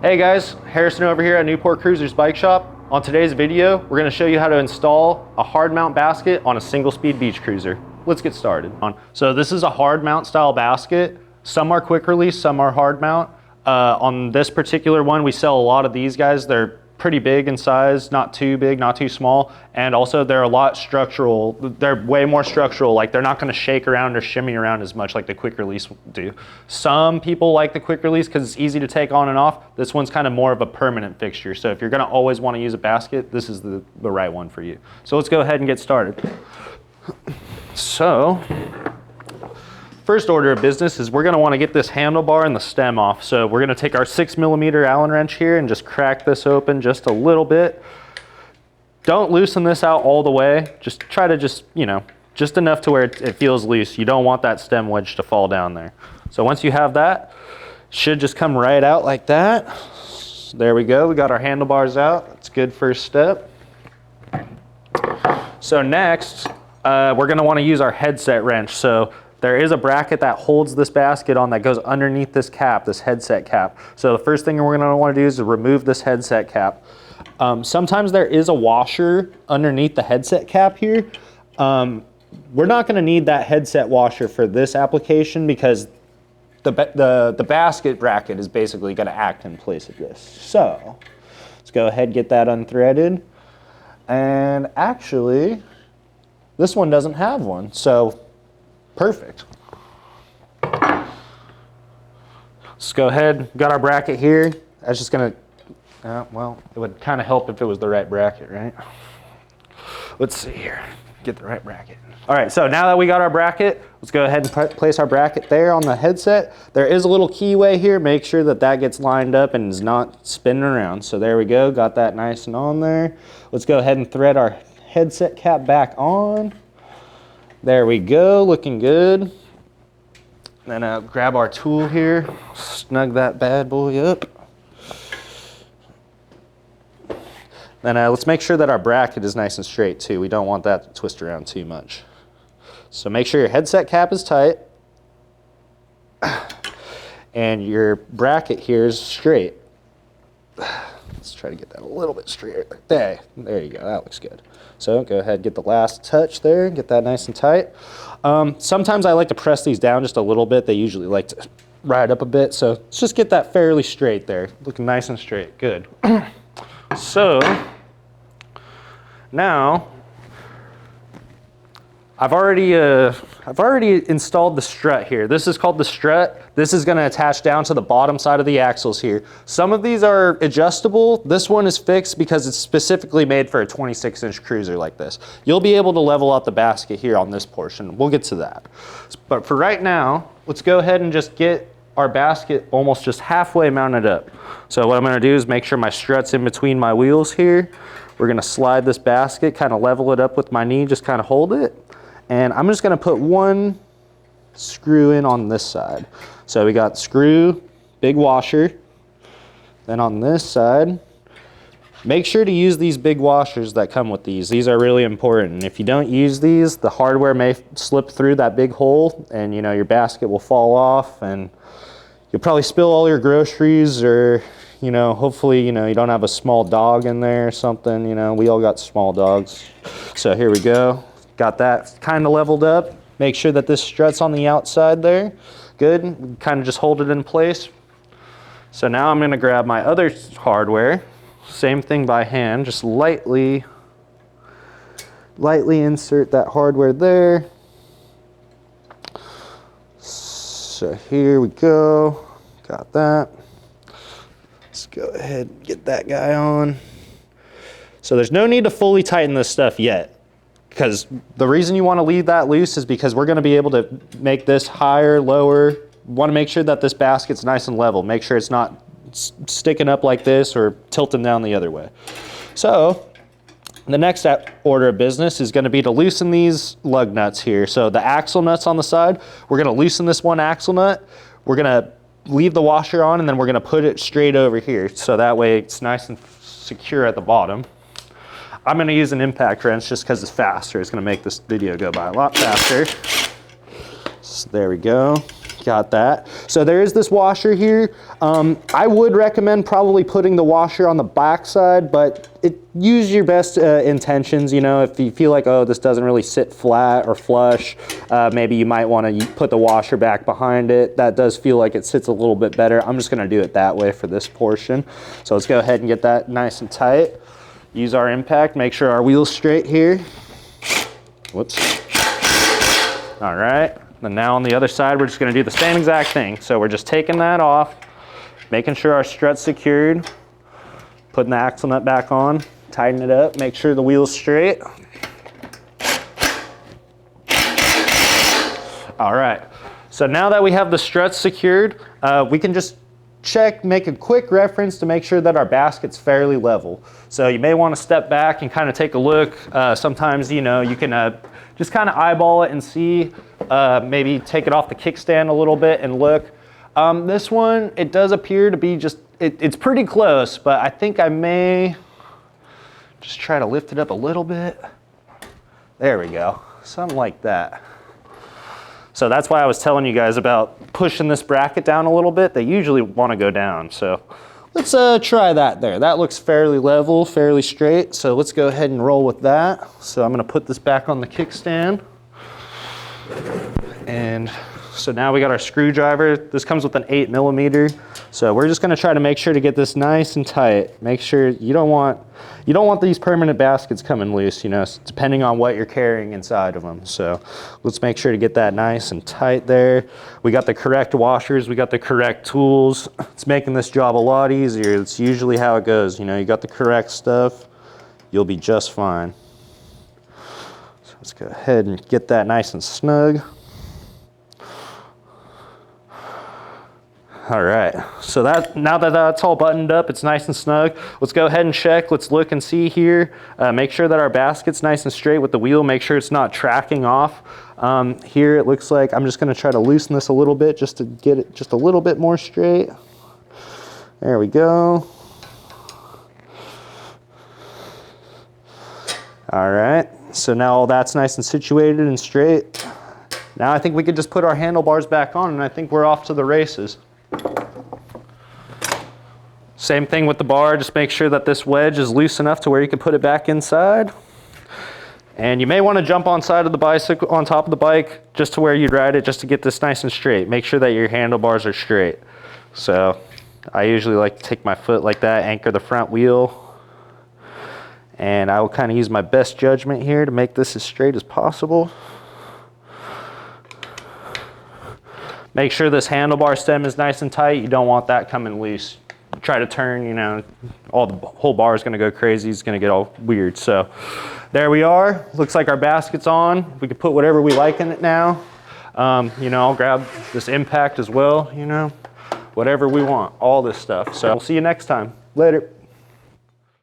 Hey guys, Harrison over here at Newport Cruisers Bike Shop. On today's video, we're going to show you how to install a hard mount basket on a single speed beach cruiser. Let's get started. So this is a hard mount style basket. Some are quick release, some are hard mount. On this particular one, we sell a lot of these guys. They're pretty big in size, not too big, not too small. And also they're a lot structural. They're way more structural. Like they're not gonna shake around or shimmy around as much like the quick release do. Some people like the quick release because it's easy to take on and off. This one's kind of more of a permanent fixture. So if you're gonna always wanna use a basket, this is the right one for you. So let's go ahead and get started. So, first order of business is we're gonna wanna get this handlebar and the stem off. So we're gonna take our 6mm Allen wrench here and just crack this open just a little bit. Don't loosen this out all the way. Just try to just enough to where it feels loose. You don't want that stem wedge to fall down there. So once you have that, it should just come right out like that. There we go, we got our handlebars out. That's a good first step. So next, we're gonna wanna use our headset wrench. So there is a bracket that holds this basket on that goes underneath this cap, this headset cap. So the first thing we're gonna wanna do is remove this headset cap. Sometimes there is a washer underneath the headset cap here. We're not gonna need that headset washer for this application because the basket bracket is basically gonna act in place of this. So let's go ahead and get that unthreaded. And actually, this one doesn't have one, so perfect. Let's go ahead, got our bracket here. I was just gonna, well, it would kind of help if it was the right bracket, right? Let's see here, get the right bracket. All right, so now that we got our bracket, let's go ahead and place our bracket there on the headset. There is a little keyway here. Make sure that that gets lined up and is not spinning around. So there we go, got that nice and on there. Let's go ahead and thread our headset cap back on. There we go, looking good. Then grab our tool here, snug that bad boy up. Then let's make sure that our bracket is nice and straight too. We don't want that to twist around too much. So make sure your headset cap is tight and your bracket here is straight. Let's try to get that a little bit straighter. There you go, that looks good. So go ahead, get the last touch there, get that nice and tight. Sometimes I like to press these down just a little bit. They usually like to ride up a bit. So let's just get that fairly straight there. Looking nice and straight, good. So now I've already installed the strut here. This is called the strut. This is gonna attach down to the bottom side of the axles here. Some of these are adjustable. This one is fixed because it's specifically made for a 26-inch cruiser like this. You'll be able to level out the basket here on this portion. We'll get to that. But for right now, let's go ahead and just get our basket almost just halfway mounted up. So what I'm gonna do is make sure my strut's in between my wheels here. We're gonna slide this basket, kind of level it up with my knee, just kind of hold it. And I'm just gonna put one screw in on this side. So we got screw, big washer. Then on this side, make sure to use these big washers that come with these. These are really important. If you don't use these, the hardware may slip through that big hole and your basket will fall off and you'll probably spill all your groceries or hopefully you don't have a small dog in there or something. We all got small dogs. So here we go. Got that kind of leveled up. Make sure that this strut's on the outside there. Good, kind of just hold it in place. So now I'm gonna grab my other hardware. Same thing by hand, just lightly insert that hardware there. So here we go, got that. Let's go ahead and get that guy on. So there's no need to fully tighten this stuff yet, because the reason you want to leave that loose is because we're going to be able to make this higher, lower. We want to make sure that this basket's nice and level. Make sure it's not sticking up like this or tilting down the other way. So the next order of business is going to be to loosen these lug nuts here. So the axle nuts on the side, we're going to loosen this one axle nut. We're going to leave the washer on and then we're going to put it straight over here. So that way it's nice and secure at the bottom. I'm going to use an impact wrench just because it's faster. It's going to make this video go by a lot faster. So there we go. Got that. So there is this washer here. I would recommend probably putting the washer on the back side, but use your best intentions. You know, if you feel like, oh, this doesn't really sit flat or flush, maybe you might want to put the washer back behind it. That does feel like it sits a little bit better. I'm just going to do it that way for this portion. So let's go ahead and get that nice and tight. Use our impact, make sure our wheel's straight here. Whoops. All right. And now on the other side, we're just going to do the same exact thing. So we're just taking that off, making sure our strut's secured, putting the axle nut back on, tighten it up, make sure the wheel's straight. All right. So now that we have the struts secured, we can just check, make a quick reference to make sure that our basket's fairly level. So you may want to step back and kind of take a look. Sometimes, you know, you can just kind of eyeball it and see, maybe take it off the kickstand a little bit and look. This one, it does appear to be just, it's pretty close, but I think I may just try to lift it up a little bit. There we go, something like that. So that's why I was telling you guys about pushing this bracket down a little bit. They usually want to go down. So let's try that there. That looks fairly level, fairly straight. So let's go ahead and roll with that. So I'm going to put this back on the kickstand. And so now we got our screwdriver. This comes with an 8mm. So we're just going to try to make sure to get this nice and tight. Make sure you don't want these permanent baskets coming loose, you know, depending on what you're carrying inside of them. So let's make sure to get that nice and tight there. We got the correct washers, we got the correct tools. It's making this job a lot easier. It's usually how it goes. You know, you got the correct stuff, you'll be just fine. So let's go ahead and get that nice and snug. All right, so now that that's all buttoned up, it's nice and snug. Let's go ahead and check. Let's look and see here. Make sure that our basket's nice and straight with the wheel. Make sure it's not tracking off. Here it looks like I'm just gonna try to loosen this a little bit just to get it just a little bit more straight. There we go. All right, so now all that's nice and situated and straight. Now I think we could just put our handlebars back on and I think we're off to the races. Same thing with the bar, just make sure that this wedge is loose enough to where you can put it back inside. And you may want to jump on side of the bicycle, on top of the bike, just to where you'd ride it, just to get this nice and straight. Make sure that your handlebars are straight. So I usually like to take my foot like that, anchor the front wheel. And I will kind of use my best judgment here to make this as straight as possible. Make sure this handlebar stem is nice and tight. You don't want that coming loose. Try to turn, you know, the whole bar is going to go crazy. It's going to get all weird. So there we are. Looks like our basket's on. We can put whatever we like in it now. You know, I'll grab this impact as well, you know, whatever we want, all this stuff. So we'll see you next time. Later.